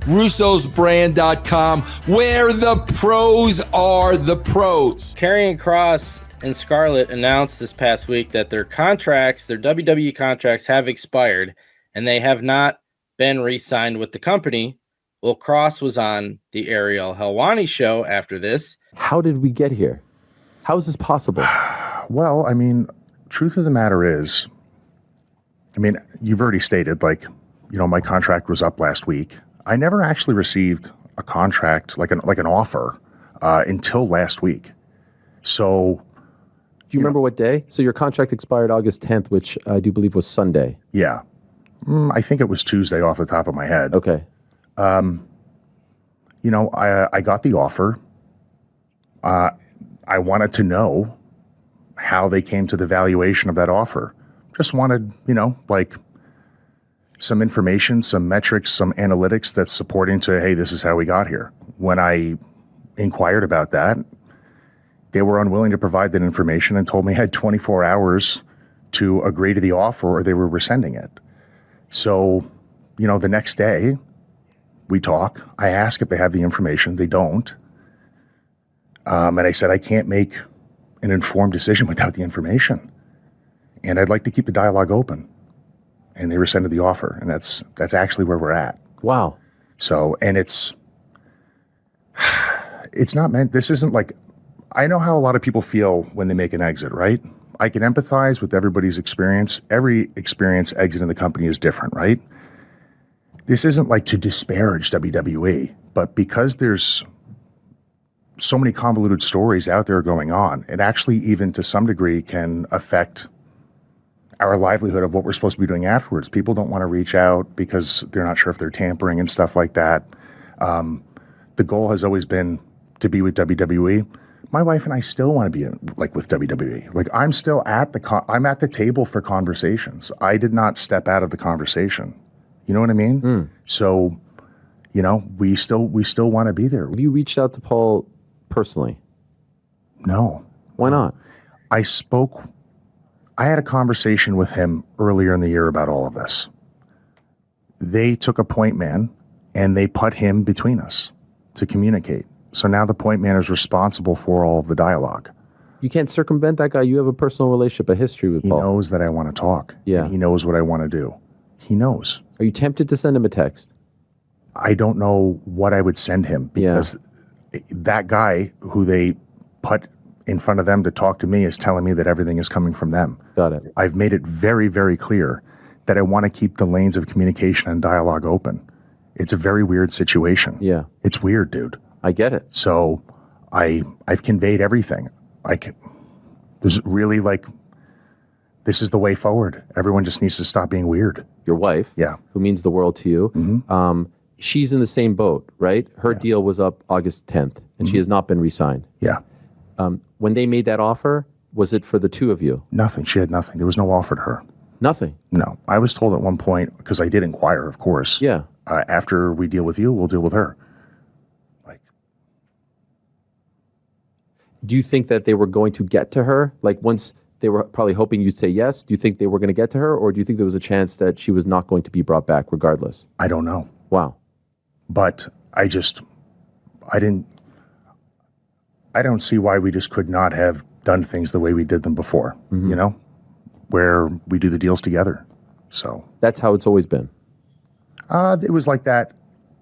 Russo'sBrand.com, where the pros are the pros. Karrion Cross and Scarlett announced this past week that their contracts, their WWE contracts, have expired, and they have not been re-signed with the company. Well, Kross was on the Ariel Helwani show after this. How did we get here? How is this possible? Well, I mean, truth of the matter is, you've already stated, my contract was up last week. I never actually received a contract, like an offer, until last week. So, do you remember what day? So your contract expired August 10th, which I do believe was Sunday. Yeah. I think it was Tuesday off the top of my head. Okay. I got the offer. I wanted to know how they came to the valuation of that offer. Just wanted, some information, some metrics, some analytics that's supporting to, hey, this is how we got here. When I inquired about that, they were unwilling to provide that information and told me I had 24 hours to agree to the offer or they were rescinding it. So, the next day we talk. I ask if they have the information. They don't. And I said, I can't make an informed decision without the information. And I'd like to keep the dialogue open. And they rescinded the offer. And that's actually where we're at. Wow. So, and it's not meant, this isn't like, I know how a lot of people feel when they make an exit, right? I can empathize with everybody's experience. Every experience exiting the company is different, right? This isn't like to disparage WWE, but because there's so many convoluted stories out there going on, it actually even to some degree can affect our livelihood of what we're supposed to be doing afterwards. People don't want to reach out because they're not sure if they're tampering and stuff like that. The goal has always been to be with WWE. My wife and I still want to be with WWE. I'm still at I'm at the table for conversations. I did not step out of the conversation. You know what I mean? So, we still want to be there. Have you reached out to Paul personally? No. Why not? I had a conversation with him earlier in the year about all of this. They took a point man and they put him between us to communicate. So now the point man is responsible for all of the dialogue. You can't circumvent that guy. You have a personal relationship, a history with Paul. He knows that I want to talk. Yeah. He knows what I want to do. He knows. Are you tempted to send him a text? I don't know what I would send him because that guy who they put in front of them to talk to me is telling me that everything is coming from them. Got it. I've made it very, very clear that I want to keep the lanes of communication and dialogue open. It's a very weird situation. Yeah. It's weird, dude. I get it. So I've conveyed everything. There's really this is the way forward. Everyone just needs to stop being weird. Your wife, who means the world to you, she's in the same boat, right? Her deal was up August 10th, and she has not been re-signed. Yeah. When they made that offer, was it for the two of you? Nothing. She had nothing. There was no offer to her. Nothing? No. I was told at one point, because I did inquire, of course. Yeah. After we deal with you, we'll deal with her. Do you think that they were going to get to her? Once they were probably hoping you'd say yes, do you think they were going to get to her? Or do you think there was a chance that she was not going to be brought back regardless? I don't know. Wow. But I don't see why we just could not have done things the way we did them before, where we do the deals together. So that's how it's always been. It was like that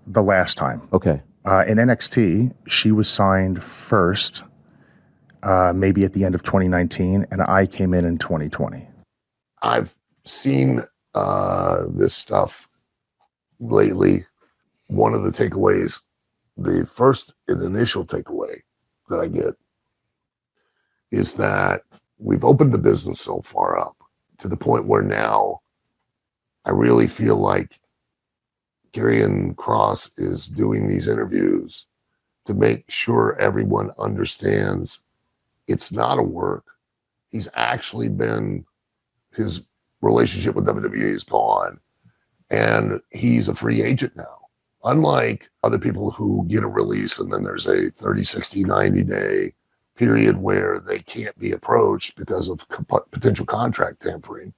the last time. Okay. In NXT, she was signed first, maybe at the end of 2019, and I came in 2020. I've seen this stuff lately. One of the takeaways, the first and initial takeaway that I get is that we've opened the business so far up to the point where now I really feel like Karrion Cross is doing these interviews to make sure everyone understands it's not a work. He's actually his relationship with WWE is gone, and he's a free agent now. Unlike other people who get a release and then there's a 30, 60, 90-day period where they can't be approached because of potential contract tampering.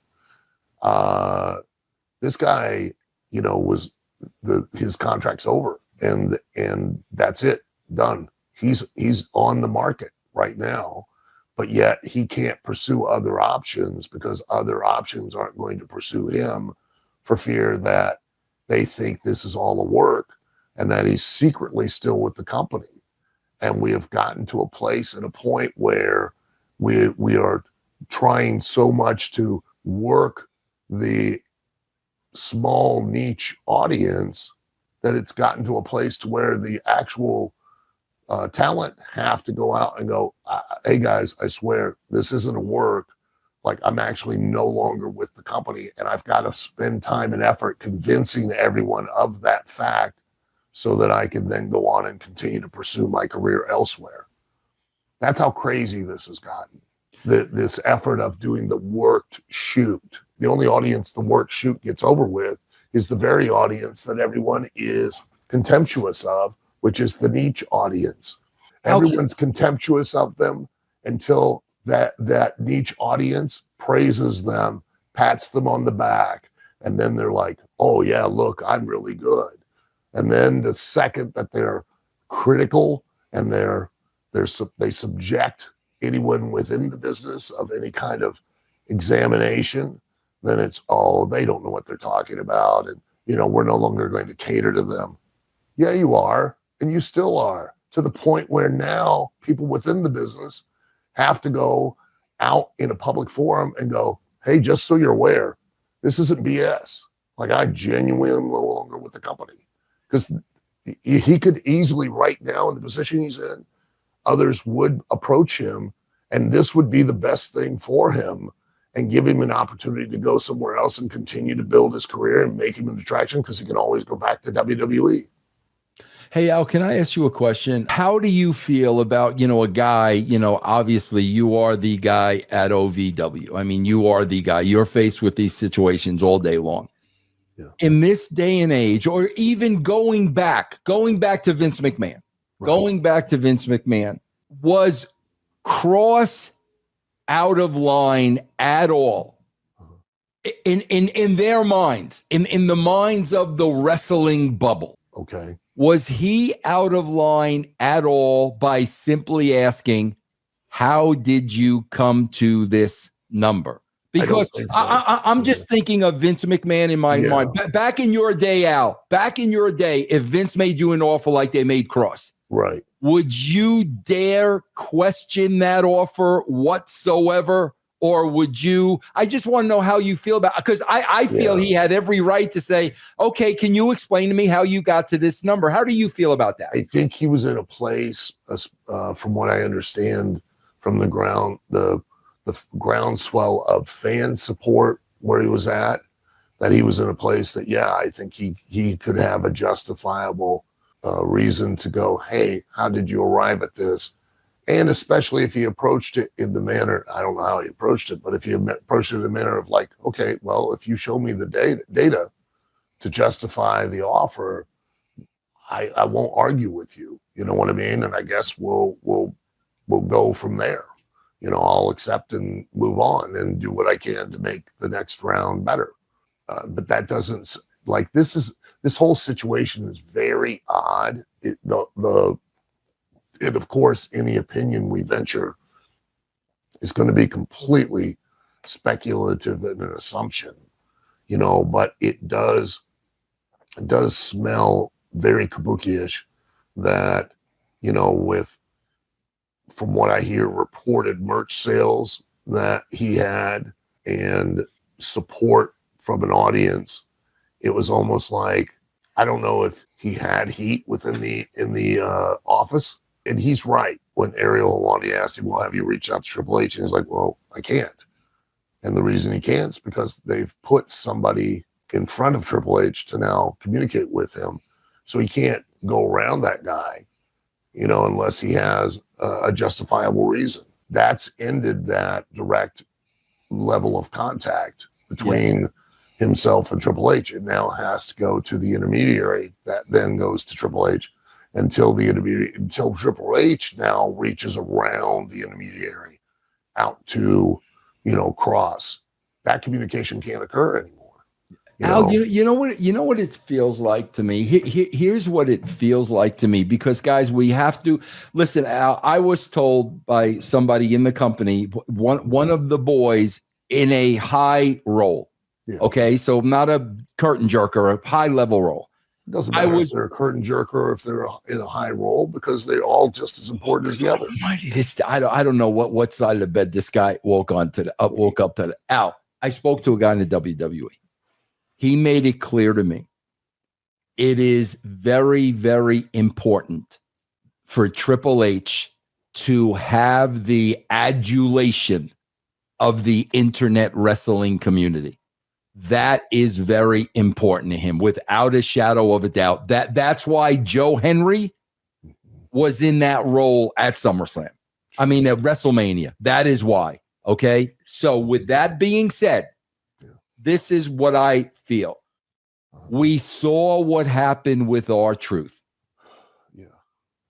This guy, was his contract's over, and that's it, done. He's on the market right now, but yet he can't pursue other options because other options aren't going to pursue him for fear that they think this is all a work and that he's secretly still with the company. And we have gotten to a place and a point where we are trying so much to work the small niche audience that it's gotten to a place to where the actual talent have to go out and go, hey guys, I swear this isn't a work. Like, I'm actually no longer with the company, and I've got to spend time and effort convincing everyone of that fact so that I can then go on and continue to pursue my career elsewhere. That's how crazy this has gotten. This effort of doing the worked shoot. The only audience the worked shoot gets over with is the very audience that everyone is contemptuous of, which is the niche audience. Everyone's contemptuous of them until that niche audience praises them, pats them on the back, and then they're like, oh yeah, look, I'm really good. And then the second that they're critical and they subject anyone within the business of any kind of examination, then it's, oh, they don't know what they're talking about, and we're no longer going to cater to them. Yeah, you are, and you still are, to the point where now people within the business have to go out in a public forum and go, hey, just so you're aware, this isn't BS. Like, I genuinely am no longer with the company. Because he could easily, right now in the position he's in, others would approach him, and this would be the best thing for him and give him an opportunity to go somewhere else and continue to build his career and make him an attraction, because he can always go back to WWE. Hey, Al, can I ask you a question? How do you feel about, a guy, obviously you are the guy at OVW. I mean, you are the guy. You're faced with these situations all day long. Yeah. In this day and age, or even going back to Vince McMahon, was Kross out of line at all? In their minds, in the minds of the wrestling bubble. Okay. Was he out of line at all by simply asking, how did you come to this number? Because I'm just thinking of Vince McMahon in my mind. Back in your day, Al, if Vince made you an offer like they made Kross, right, would you dare question that offer whatsoever? Or would you? I just want to know how you feel about it, because I feel he had every right to say, okay, can you explain to me how you got to this number? How do you feel about that? I think he was in a place, from what I understand, from the groundswell of fan support where he was at, that he was in a place that, I think he could have a justifiable reason to go, hey, how did you arrive at this? And especially if he approached it in the manner, I don't know how he approached it, but if he approached it in the manner of like, okay, well, if you show me the data to justify the offer, I won't argue with you. You know what I mean? And I guess we'll go from there. I'll accept and move on and do what I can to make the next round better. But that doesn't, like, this whole situation is very odd. And of course, any opinion we venture is going to be completely speculative and an assumption, but it does smell very kabuki-ish that, from what I hear, reported merch sales that he had and support from an audience. It was almost like, I don't know if he had heat within the office. And he's right. When Ariel Helwani asked him, well, have you reached out to Triple H? And he's like, well, I can't. And the reason he can't is because they've put somebody in front of Triple H to now communicate with him. So he can't go around that guy, unless he has a justifiable reason. That's ended that direct level of contact between himself and Triple H. It now has to go to the intermediary that then goes to Triple H. Until Triple H now reaches around the intermediary out to, Kross. That communication can't occur anymore. Al, you know what it feels like to me. Here's what it feels like to me, because guys, we have to listen. Al, I was told by somebody in the company, one of the boys in a high role. Yeah. Okay, so not a curtain jerker, a high level role. It doesn't matter if they're a curtain jerker or if they're in a high role, because they're all just as important as the other. I don't know what side of the bed this guy woke up to. Al, I spoke to a guy in the WWE. He made it clear to me, it is very, very important for Triple H to have the adulation of the internet wrestling community. That is very important to him, without a shadow of a doubt. That's why Joe Henry was in that role at SummerSlam. I mean, at WrestleMania. That is why. Okay. So with that being said, this is what I feel. We saw what happened with R-Truth. Yeah.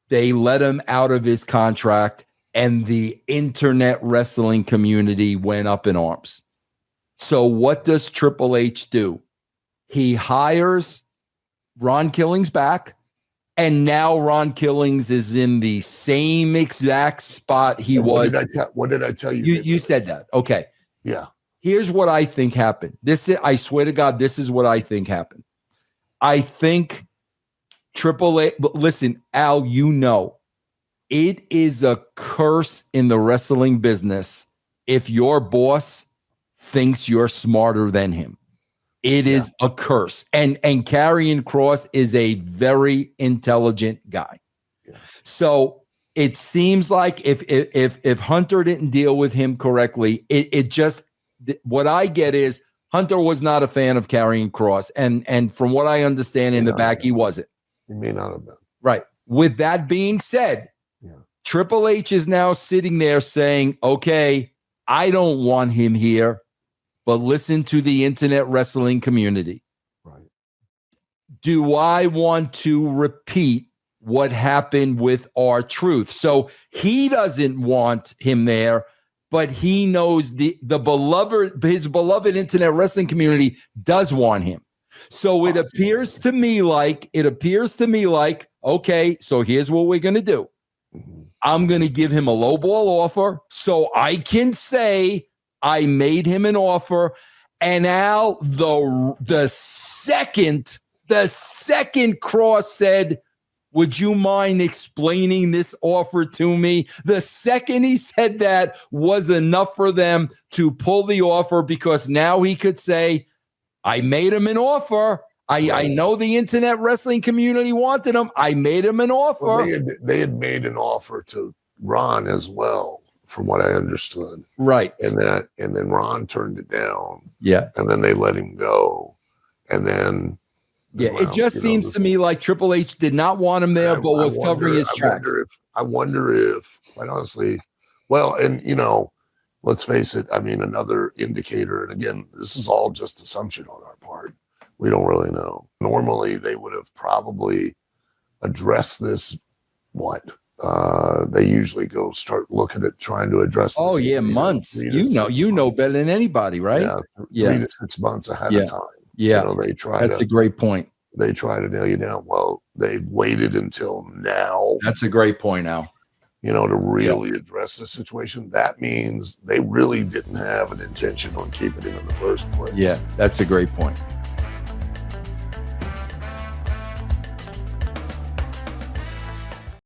They let him out of his contract, and the internet wrestling community went up in arms. So what does Triple H do? He hires Ron Killings back, and now Ron Killings is in the same exact spot he was. What did I tell you? You said that. Okay. Yeah. Here's what I think happened. I swear to God, this is what I think happened. I think Triple H, listen, Al, it is a curse in the wrestling business if your boss thinks you're smarter than him. It is a curse. And Karrion Cross is a very intelligent guy. Yeah. So it seems like if Hunter didn't deal with him correctly, it just, what I get is Hunter was not a fan of Karrion Cross. And from what I understand in the back, he wasn't. He may not have been. Right. With that being said, Triple H is now sitting there saying, okay, I don't want him here, but listen to the internet wrestling community. Right. Do I want to repeat what happened with R-Truth? So he doesn't want him there, but he knows his beloved internet wrestling community does want him. So it appears to me like, okay, so here's what we're going to do. I'm going to give him a lowball offer so I can say I made him an offer. And Al, the second Cross said, would you mind explaining this offer to me? The second he said that was enough for them to pull the offer, because now he could say, I made him an offer. I know the internet wrestling community wanted him. I made him an offer. Well, they had made an offer to Ron as well, from what I understood. Right. And then Ron turned it down. Yeah. And then they let him go. And then it just seems to me like Triple H did not want him there, but was covering his tracks. I wonder if, quite honestly, well, and let's face it, I mean, another indicator, and again, this is all just assumption on our part. We don't really know. Normally, they would have probably addressed this. They usually go start looking at trying to address this. Oh yeah, months. You know better than anybody, right? Yeah, 3 to 6 months ahead of time. Yeah, they try. That's a great point. They try to nail you down. Well, they've waited until now. That's a great point, Al. To really address the situation. That means they really didn't have an intention on keeping him in the first place. Yeah, that's a great point.